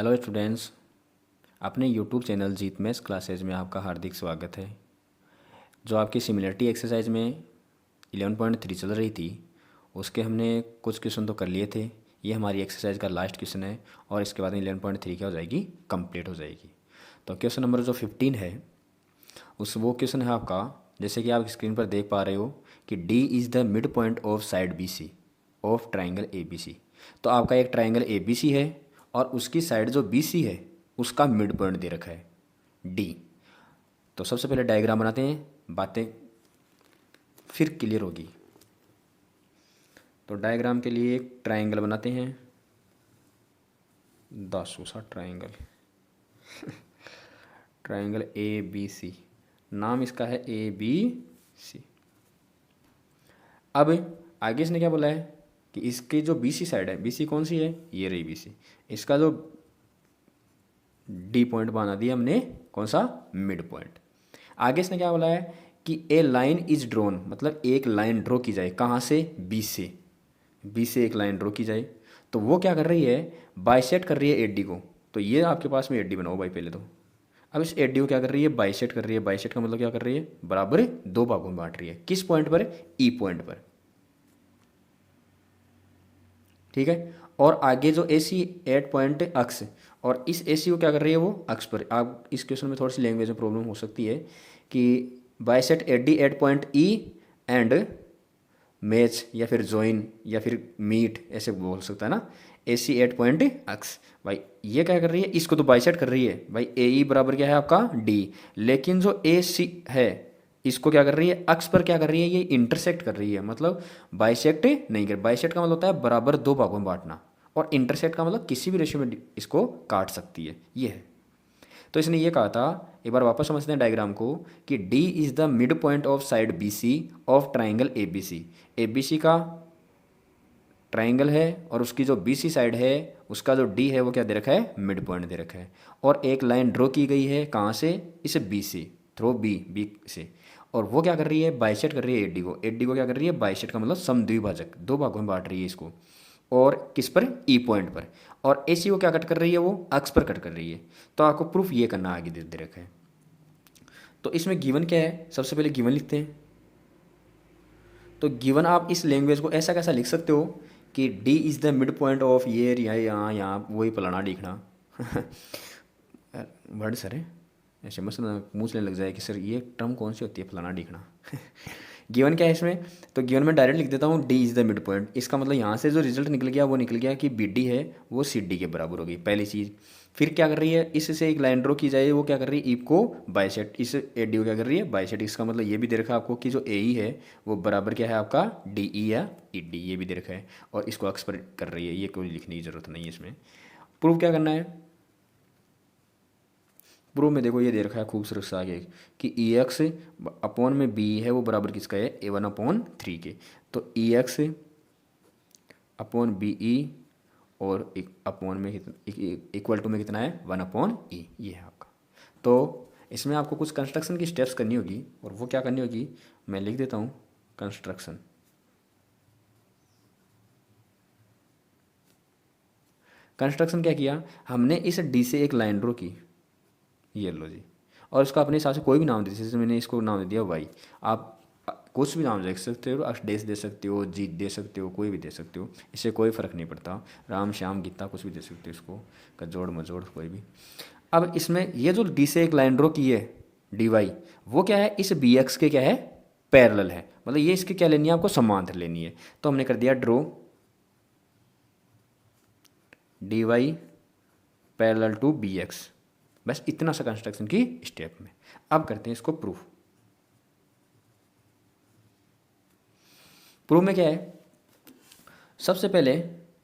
Hello students, अपने YouTube channel जीत maths classes में आपका हार्दिक स्वागत है। जो आपकी सिमिलरिटी एक्सरसाइज में 11.3 चल रही थी, उसके हमने कुछ क्वेश्चन तो कर लिए थे। ये हमारी एक्सरसाइज का लास्ट क्वेश्चन है और इसके बाद 11.3 क्या हो जाएगी, कंप्लीट हो जाएगी। तो क्वेश्चन नंबर जो 15 है वो क्वेश्चन है आपका, जैसे कि आप स्क्रीन पर देख पा रहे हो कि D is the mid point of side B C of triangle A B C. तो आपका एक ट्राइंगल ए बी सी है और उसकी साइड जो बी सी है उसका मिड पॉइंट दे रखा है डी। तो सबसे पहले डायग्राम बनाते हैं, बातें फिर क्लियर होगी। तो डायग्राम के लिए एक ट्राइंगल बनाते हैं, दासू सा triangle triangle A B C, नाम इसका है ए बी सी। अब आगे इसने क्या बोला है कि इसकी जो बी सी साइड है, बी सी कौन सी है, ये रही बी सी, इसका जो डी पॉइंट बना दिया हमने, कौन सा, मिड पॉइंट। आगे इसने क्या बोला है कि ए लाइन इज ड्रोन, मतलब एक लाइन ड्रॉ की जाए, कहाँ से, बी से, बी से एक लाइन ड्रॉ की जाए। तो वो क्या कर रही है, बाइसेक्ट कर रही है एडी को। तो ये आपके पास में एडी बनाओ भाई पहले तो। अब इस एडी को क्या कर रही है, बाइसेक्ट कर रही है। बाइसेक्ट का मतलब क्या कर रही है, बराबर दो भागों में बांट रही है। किस पॉइंट पर, ई पॉइंट पर, ठीक है। और आगे जो ए सी एट पॉइंट अक्स, और इस ए सी को क्या कर रही है, वो अक्स पर। आप इस क्वेश्चन में थोड़ी सी लैंग्वेज में प्रॉब्लम हो सकती है कि bisect at D at point E and match या फिर ज्वाइन या फिर मीट, ऐसे बोल सकता है ना। ए सी एट पॉइंट अक्स, भाई ये क्या कर रही है, इसको तो बाइसेट कर रही है भाई। ए ई बराबर क्या है आपका, डी। लेकिन जो ए सी है इसको क्या कर रही है, अक्स पर क्या कर रही है, ये इंटरसेक्ट कर रही है। मतलब बाइसेक्ट नहीं कर, बाइसेक्ट का मतलब होता है बराबर दो भागों में बांटना, और इंटरसेक्ट का मतलब किसी भी रेशियो में इसको काट सकती है, ये है। तो इसने ये कहा था, एक बार वापस समझते हैं डायग्राम को, कि D is the mid point of side B C of triangle A B C. A B C का ट्राइंगल है और उसकी जो बी सी साइड है उसका जो D है वो क्या दे रखा है, मिड पॉइंट दे रखा है। और एक लाइन ड्रॉ की गई है, कहाँ से, इसे बी से, थ्रो बी, बी से। और वो क्या कर रही है, बाइसेट कर रही है एडी को। एडी को क्या कर रही है, बाइसेट का मतलब समद्विभाजक, दो भागों में बांट रही है इसको। और किस पर, ई पॉइंट पर। और ए सी को क्या कट कर रही है, वो अक्स पर कट कर रही है। तो आपको प्रूफ ये करना आगे दे रखा है। तो इसमें गिवन क्या है, सबसे पहले गिवन लिखते हैं। तो गिवन आप इस लैंग्वेज को ऐसा कैसा लिख सकते हो कि D is the mid point of ये, यहाँ यहाँ वही फलाना लिखना वर्ड सर है, ऐसे मत मुँह चलने लग जाए कि सर ये टर्म कौन सी होती है, फलाना लिखना गिवन क्या है इसमें, तो गिवन में डायरेक्ट लिख देता हूँ D is the mid point. इसका मतलब यहाँ से जो रिजल्ट निकल गया वो निकल गया कि बी डी है वो सी डी के बराबर होगी, पहली चीज़। फिर क्या कर रही है, इससे एक लाइन ड्रॉ की जाए, वो क्या कर रही है, ई को बाइसेट, इस ए डी को क्या कर रही है, बाइसेट। इसका मतलब ये भी दे रखा है आपको कि जो ए ई है वो बराबर क्या है आपका, डी ई या ई डी, ये भी दे रखा है। और इसको अक्स पर कर रही है, ये कोई लिखने की ज़रूरत नहीं है इसमें। प्रूफ क्या करना है, प्रूफ में देखो ये दे रखा है खूबसूरत सा आगे कि ई एक्स अपॉन में बी है वो बराबर किसका है, ए वन अपॉन थ्री के। तो ई एक्स अपॉन बी ई और एक अपॉन में इक्वल टू में कितना है, वन अपॉन ई, ये है आपका। तो इसमें आपको कुछ कंस्ट्रक्शन की स्टेप्स करनी होगी, और वो क्या करनी होगी, मैं लिख देता हूँ कंस्ट्रक्शन। कंस्ट्रक्शन क्या किया हमने, इस डी से एक लाइन ड्रॉ की, ये लो जी। और इसका अपने हिसाब से कोई भी नाम दे, जैसे मैंने इसको नाम दे दिया वाई। आप कुछ भी नाम दे सकते हो, डेस दे सकते हो, जीत दे सकते हो, कोई भी दे सकते हो, इससे कोई फ़र्क नहीं पड़ता। राम श्याम गीता कुछ भी दे सकते हो इसको, कजोड़ मजोड़ कोई भी। अब इसमें ये जो डी से एक लाइन ड्रॉ की है, डी वाई, वो क्या है, इस बी एक्स के क्या है, पैरेलल है। मतलब ये इसकी क्या लेनी है आपको, समांतर लेनी है। तो हमने कर दिया draw D Y parallel to B X, बस इतना सा कंस्ट्रक्शन की स्टेप में। अब करते हैं इसको प्रूफ। प्रूफ में क्या है, सबसे पहले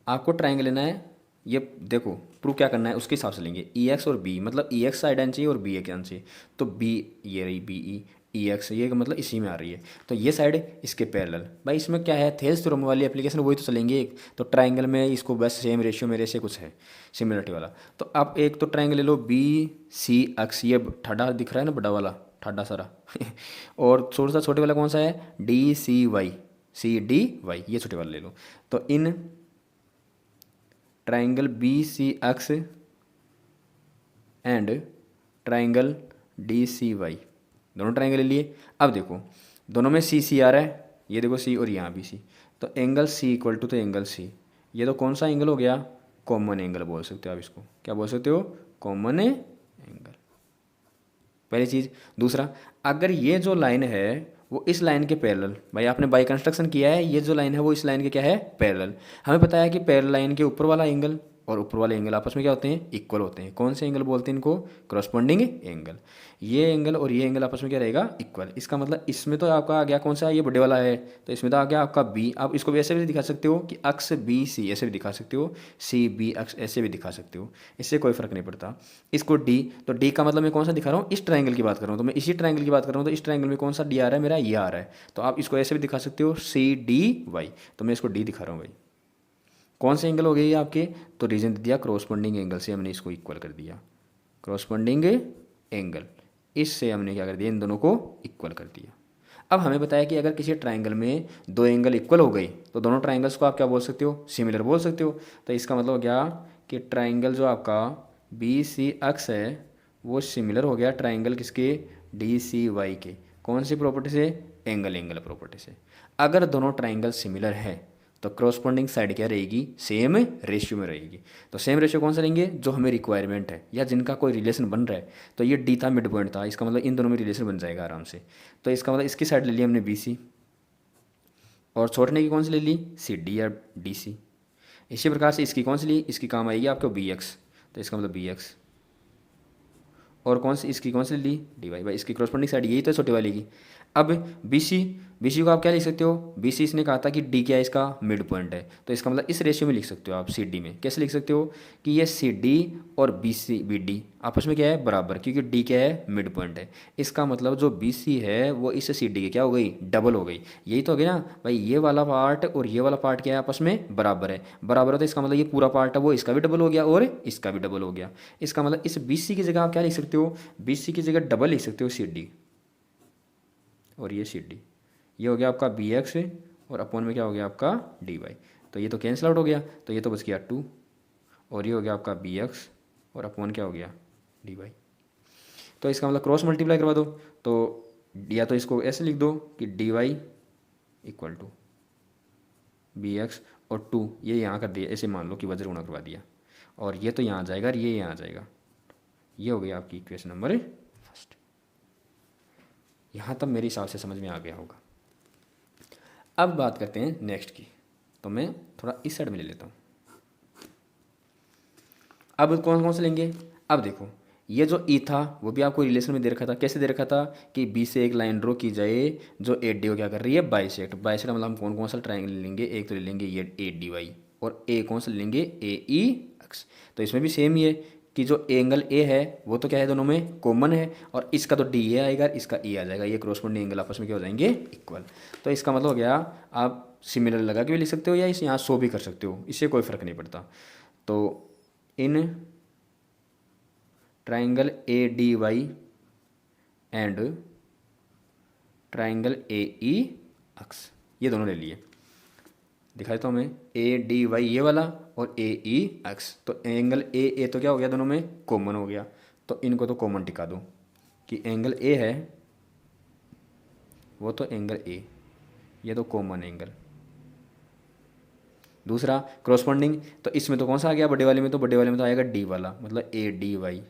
आपको ट्राइंगल लेना है। ये देखो प्रूफ क्या करना है उसके हिसाब से लेंगे, ई एक्स और बी, मतलब ई एक्स साइड आना चाहिए और बी एक आना चाहिए। तो बी ये रही, बी ई एक्स, ये मतलब इसी में आ रही है। तो ये साइड इसके पैरेलल, भाई इसमें क्या है, थेल्स थ्योरम वाली एप्लीकेशन वही तो चलेंगे एक। तो ट्राइंगल में इसको बस सेम रेशियो मेरे से कुछ है सिमिलरिटी वाला। तो आप एक तो ट्राइंगल ले लो बी सी एक्स, ये ठाडा दिख रहा है ना, बड़ा वाला ठाडा सारा और थोड़ा सा छोटे वाला कौन सा है, D C Y, C D Y, ये छोटे वाले ले लो। तो इन triangle B C X and triangle D C Y, दोनों ट्राइंगल ले लिए। अब देखो दोनों में सी सी आ रहा है, ये देखो सी और यहाँ भी सी, तो एंगल सी इक्वल टू तो एंगल सी, ये तो कौन सा एंगल हो गया, कॉमन एंगल बोल सकते हो आप इसको, क्या बोल सकते हो, कॉमन एंगल, पहली चीज़। दूसरा, अगर ये जो लाइन है वो इस लाइन के पैरेलल, भाई आपने बाई कंस्ट्रक्शन किया है, ये जो लाइन है वो इस लाइन के क्या है, पैरेलल। हमें पता है कि पैरेलल लाइन के ऊपर वाला एंगल और ऊपर वाले एंगल आपस में क्या होते हैं, इक्वल होते हैं। कौन से एंगल बोलते हैं इनको, करस्पॉन्डिंग एंगल। ये एंगल और ये एंगल आपस में क्या रहेगा, इक्वल। इसका मतलब इसमें तो आपका आ गया कौन सा, ये बड़े वाला है, तो इसमें तो आ गया आपका बी। आप इसको भी ऐसे भी दिखा सकते हो कि अक्स बी सी, ऐसे भी दिखा सकते हो, सी बी अक्स ऐसे भी दिखा सकते हो, इससे कोई फर्क नहीं पड़ता। इसको डी, तो डी का मतलब मैं कौन सा दिखा रहा हूँ, इस ट्राइंगल की बात कर रहा हूँ, तो मैं इसी ट्राइंगल की बात कर रहा हूँ, तो इस ट्राइंगल में कौन सा डी आ रहा है मेरा, ये आ रहा है, तो आप इसको ऐसे भी दिखा सकते हो सी डी वाई, तो मैं इसको डी दिखा रहा हूँ भाई। कौन से एंगल हो गए ये आपके, तो रीजन दे दिया क्रॉसपॉन्डिंग एंगल से हमने इसको इक्वल कर दिया, क्रॉसपॉन्डिंग एंगल, इससे हमने क्या कर दिया, इन दोनों को इक्वल कर दिया। अब हमें बताया कि अगर किसी ट्राइंगल में दो एंगल इक्वल हो गई तो दोनों ट्राइंगल्स को आप क्या बोल सकते हो, सिमिलर बोल सकते हो। तो इसका मतलब हो गया कि ट्राइंगल जो आपका बी सी अक्स है वो सिमिलर हो गया ट्राइंगल किसके, डी सी वाई के। कौन सी प्रॉपर्टी से, एंगल एंगल प्रॉपर्टी से। अगर दोनों ट्राइंगल सिमिलर है तो क्रॉसपॉन्डिंग साइड क्या रहेगी, सेम रेशियो में रहेगी। तो सेम रेशियो कौन सा लेंगे, जो हमें रिक्वायरमेंट है या जिनका कोई रिलेशन बन रहा है। तो ये डी था, मिड पॉइंट था, इसका मतलब इन दोनों में रिलेशन बन जाएगा आराम से। तो इसका मतलब इसकी साइड ले ली हमने बी सी, और छोड़ने की कौन सी ले ली, सी डी या डी सी। इसी प्रकार से इसकी कौन सी ली, इसकी काम आएगी आपको बी एक्स, तो इसका मतलब बी एक्स। और कौन सी, इसकी कौन सी ली, डी वाई। भाई इसकी क्रॉसपॉन्डिंग साइड यही तो है छोटे वाले की। अब बी सी, बी सी को आप क्या लिख सकते हो, बी सी इसने कहा था कि डी क्या है, इसका मिड पॉइंट है, तो इसका मतलब इस रेशियो में लिख सकते हो आप सी डी में। कैसे लिख सकते हो कि ये सी डी और बी सी बी डी आपस में क्या है, बराबर, क्योंकि डी क्या है, मिड पॉइंट है। इसका मतलब जो बी सी है वो इस सी डी की क्या हो गई, डबल हो गई। यही तो हो गया ना भाई, ये वाला पार्ट और ये वाला पार्ट क्या है, आपस में बराबर है, बराबर है, तो इसका मतलब ये पूरा पार्ट है वो इसका भी डबल हो गया और इसका भी डबल हो गया। इसका मतलब इस बी सी की जगह आप क्या लिख सकते हो, बी सी की जगह डबल लिख सकते हो सी डी, और ये सी डी, ये हो गया आपका बी एक्स और अपॉन में क्या हो गया आपका डी वाई। तो ये तो कैंसिल आउट हो गया, तो ये तो बच गया 2, और ये हो गया आपका बी एक्स और अपॉन क्या हो गया, डी वाई। तो इसका मतलब क्रॉस मल्टीप्लाई करवा दो, तो या तो इसको ऐसे लिख दो कि D Y equal to B X और 2, ये यहाँ कर दिया, ऐसे मान लो कि वज्र गुणा करवा दिया, और ये तो यहाँ आ जाएगा और ये यहाँ आ जाएगा। ये हो गया आपकी इक्वेशन नंबर फर्स्ट। यहाँ तक मेरे हिसाब से समझ में आ गया होगा। अब बात करते हैं नेक्स्ट की, तो मैं थोड़ा इस साइड में ले लेता हूँ। अब कौन कौन से लेंगे, अब देखो ये जो ई था वो भी आपको रिलेशन में दे रखा था। कैसे दे रखा था कि बी से एक लाइन ड्रॉ की जाए जो ए डी को क्या कर रही है, बाइसेक्ट। बाइसेक्ट मतलब हम कौन कौन सा ट्राइंगल लेंगे, एक तो ले लेंगे ये ए डी वाई, और ए कौन सा ले लेंगे, ए ई एक्स। तो इसमें भी सेम ही है कि जो एंगल ए है वो तो क्या है, दोनों में कॉमन है, और इसका तो डी ए आएगा, इसका ई आ जाएगा, ये क्रॉसपॉन्डिंग एंगल आपस में क्या हो जाएंगे, इक्वल। तो इसका मतलब हो गया, आप सिमिलर लगा के भी लिख सकते हो या इस यहाँ सो भी कर सकते हो, इससे कोई फ़र्क नहीं पड़ता। तो इन triangle A D Y and triangle A E X, ये दोनों ले लिए। दिखाई तो हमें ए डी वाई ये वाला और ए ई एक्स, तो एंगल ए तो क्या हो गया, दोनों में कॉमन हो गया, तो इनको तो कॉमन टिका दो कि एंगल ए है वो तो एंगल ए, ये तो कॉमन एंगल। दूसरा क्रॉसपॉन्डिंग, तो इसमें तो कौन सा आ गया, बड़े वाले में, तो बड़े वाले में तो आएगा डी वाला मतलब ए डी वाई,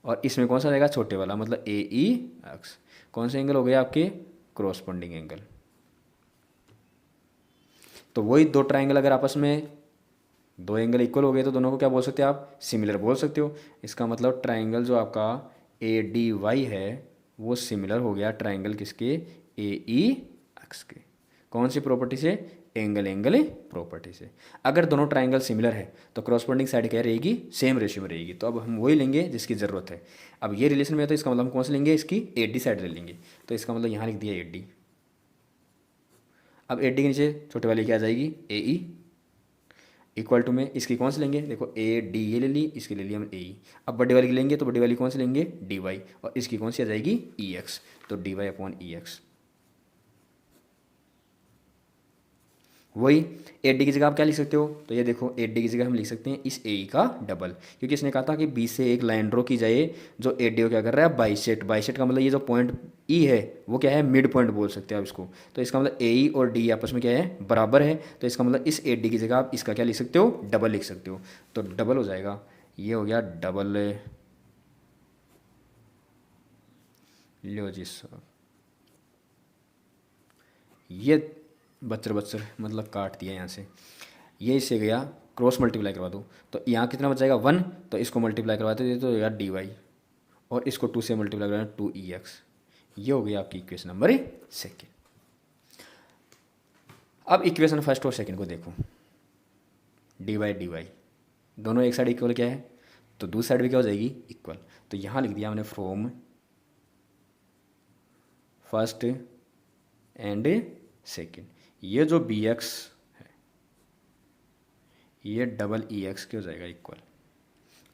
और इसमें कौन सा आएगा, छोटे वाला मतलब ए ई एक्स। कौन से एंगल हो गए आपके, क्रॉसपॉन्डिंग एंगल। तो वही दो ट्राइंगल अगर आपस में दो एंगल इक्वल हो गए तो दोनों को क्या बोल सकते हो आप, सिमिलर बोल सकते हो। इसका मतलब ट्राइंगल जो आपका ए डी वाई है वो सिमिलर हो गया ट्राइंगल किसके, ए ई एक्स के। कौन सी प्रॉपर्टी से, एंगल एंगल प्रॉपर्टी से। अगर दोनों ट्राइंगल सिमिलर है तो क्रॉसपॉन्डिंग साइड क्या रहेगी, सेम रेशियो में रहेगी। तो अब हम वही लेंगे जिसकी ज़रूरत है। अब ये रिलेशन में है तो इसका मतलब हम कौन से लेंगे, इसकी ए डी साइड ले लेंगे। तो इसका मतलब यहाँ लिख दिया ए डी। अब ए डी के नीचे छोटे वाली क्या आ जाएगी, ए ई इक्वल टू में इसकी कौन सी लेंगे, देखो ए डी ये ले ली, इसकी ले ली हम ए ई। अब बड़ी वाली की लेंगे तो बड़ी वाली कौन सी लेंगे, डी वाई, और इसकी कौन सी आ जाएगी, ई एक्स। तो डी वाई अपॉन ई एक्स। वही एट डी की जगह आप क्या लिख सकते हो, तो ये देखो एट डी की जगह हम लिख सकते हैं इस ए का डबल, क्योंकि इसने कहा था कि बी से एक लाइन ड्रॉ की जाए जो एट डी को क्या कर रहा है बाइसेट। बाइसेट का मतलब ये जो पॉइंट ई है वो क्या है मिड पॉइंट बोल सकते हैं आप इसको। तो इसका मतलब ए ई और डी आपस में क्या है बराबर है, तो इसका मतलब इस एट डी की जगह आप इसका क्या लिख सकते हो डबल लिख सकते हो। तो डबल हो जाएगा, ये हो गया डबल। लो जी सर, ये बच्चर बच्चर मतलब काट दिया यहाँ से, ये इससे गया क्रॉस मल्टीप्लाई करवा दो, तो यहाँ कितना बच जाएगा 1, तो इसको मल्टीप्लाई करवाते थे तो यार डी वाई, और इसको 2 से मल्टीप्लाई करवाना 2 EX। ये हो गया आपकी इक्वेशन नंबर सेकेंड। अब इक्वेशन फर्स्ट और सेकेंड को देखो, डी वाई दोनों एक साइड इक्वल क्या है, तो दूसरी साइड भी क्या हो जाएगी इक्वल। तो यहाँ लिख दिया हमने फ्रॉम फर्स्ट एंड सेकेंड, ये जो बी एक्स है ये डबल ई एक्स के हो जाएगा इक्वल।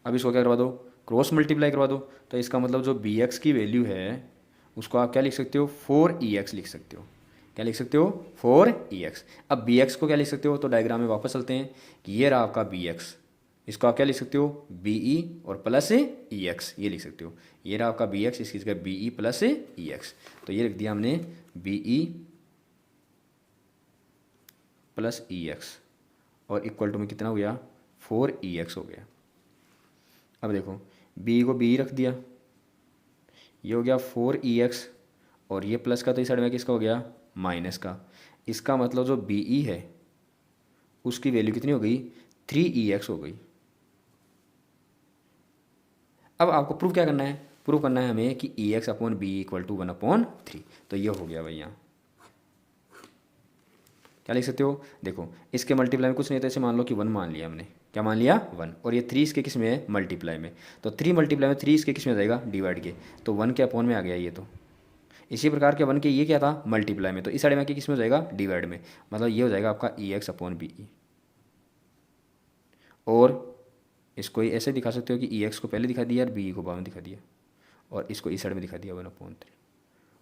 अब इसको क्या करवा दो क्रॉस मल्टीप्लाई करवा दो, तो इसका मतलब जो बी एक्स की वैल्यू है उसको आप क्या लिख सकते हो 4EX लिख सकते हो। क्या लिख सकते हो 4EX। अब बी एक्स को क्या लिख सकते हो, तो डायग्राम में वापस चलते हैं कि ये रहा आपका बी एक्स, इसको आप क्या लिख सकते हो बी ई और प्लस ई एक्स, ये लिख सकते हो। ये रहा आपका बी एक्स, इसकी जगह बी ई प्लस ई एक्स, तो ये लिख दिया हमने बी ई प्लस ई एक्स, और इक्वल टू में कितना हो गया 4EX हो गया। अब देखो बी को बी रख दिया, ये हो गया 4EX, और ये प्लस का तो इस साइड में किसका हो गया माइनस का। इसका मतलब जो बी ई है उसकी वैल्यू कितनी हो गई 3EX हो गई। अब आपको प्रूव क्या करना है, प्रूव करना है हमें कि EX upon B equal to 1/3। तो ये हो गया भैया, क्या लिख सकते हो, देखो इसके मल्टीप्लाई में कुछ नहीं था, ऐसे मान लो कि 1 मान लिया हमने, क्या मान लिया 1, और ये 3 इसके किस में है मल्टीप्लाई में, तो 3 मल्टीप्लाई में 3 इसके किस में आ जाएगा डिवाइड के, तो 1 के अपॉन में आ गया ये। तो इसी प्रकार के 1 के ये क्या था मल्टीप्लाई में, तो इस साइड में आके किस में हो जाएगा डिवाइड में, मतलब ये हो जाएगा आपका EX अपॉन बी ई। और इसको ऐसे दिखा सकते हो कि EX को पहले दिखा दिया और बी को बाद में दिखा दिया, और इसको इस साइड में दिखा दिया 1/3।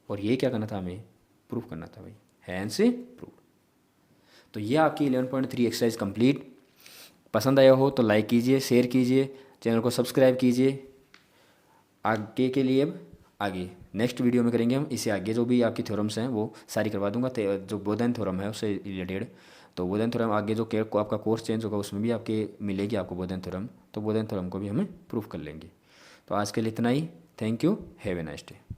और ये क्या करना था हमें प्रूफ करना था भाई, हैंस प्रूफ। तो ये आपकी 11.3 एक्सरसाइज कंप्लीट। पसंद आया हो तो लाइक कीजिए, शेयर कीजिए, चैनल को सब्सक्राइब कीजिए। आगे के लिए अब आगे नेक्स्ट वीडियो में करेंगे हम इससे आगे जो भी आपकी थ्योरम्स हैं वो सारी करवा दूंगा, जो बोधन थ्योरम है उससे रिलेटेड। तो बोधन थ्योरम आगे जो को आपका कोर्स चेंज होगा उसमें भी आपके मिलेगी आपको बोधन थ्योरम, तो बोधन थ्योरम को भी हमें प्रूफ कर लेंगे। तो आज के लिए इतना ही, thank you, have a nice day.